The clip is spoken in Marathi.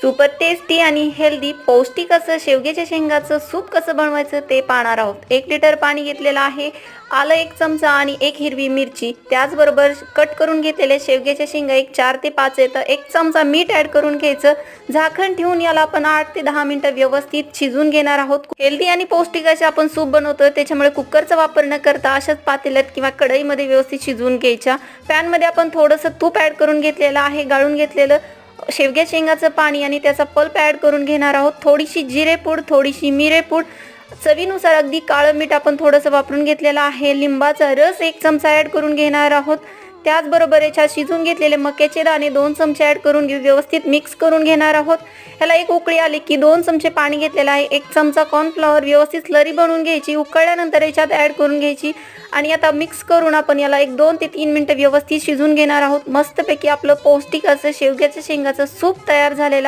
सुपर टेस्टी आणि हेल्दी पौष्टिक असं शेवग्याच्या शेंगाचं सूप कसं बनवायचं ते पाहणार आहोत। 1 लिटर पाणी घेतलेलं आहे, आलं 1 चमचा आणि 1 हिरवी मिरची, त्याचबरोबर कट करून घेतलेले शेवग्याच्या शेंगा एक 4 ते 5 येतं, 1 चमचा मीठ ॲड करून घ्यायचं। झाकण ठेवून याला आपण 8 ते 10 मिनिटं व्यवस्थित शिजवून घेणार आहोत। हेल्दी आणि पौष्टिक असे आपण सूप बनवतो, त्याच्यामुळे कुकरचा वापर न करता अशाच पातेल्यात किंवा कढईमध्ये व्यवस्थित शिजवून घ्यायच्या। पॅनमध्ये आपण थोडंसं तूप ॲड करून घेतलेलं आहे, गाळून घेतलेलं शेवग्या शेंगाचं पाणी आणि त्याचा पल्प ॲड करून घेणार आहोत। थोडीशी जिरेपूड, थोडीशी मिरेपूड, चवीनुसार अगदी काळं मीठ आपण थोडंसं वापरून घेतलेलं आहे। लिंबाचा रस 1 चमचा ॲड करून घेणार आहोत। त्याचबरोबर याच्यात शिजून घेतलेले मक्याचे दाणे 2 चमचे ॲड करून व्यवस्थित मिक्स करून घेणार आहोत। ह्याला एक उकळी आली की 2 चमचे पाणी घेतलेलं आहे, 1 चमचा कॉर्नफ्लॉवर व्यवस्थित स्लरी बनवून घ्यायची, उकळल्यानंतर याच्यात ॲड करून घ्यायची आणि आता मिक्स करून आपण याला 2 ते 3 मिनिटं व्यवस्थित शिजवून घेणार आहोत। मस्तपैकी आपलं पौष्टिक असं शेवग्याच्या शेंगाचं सूप तयार झालेलं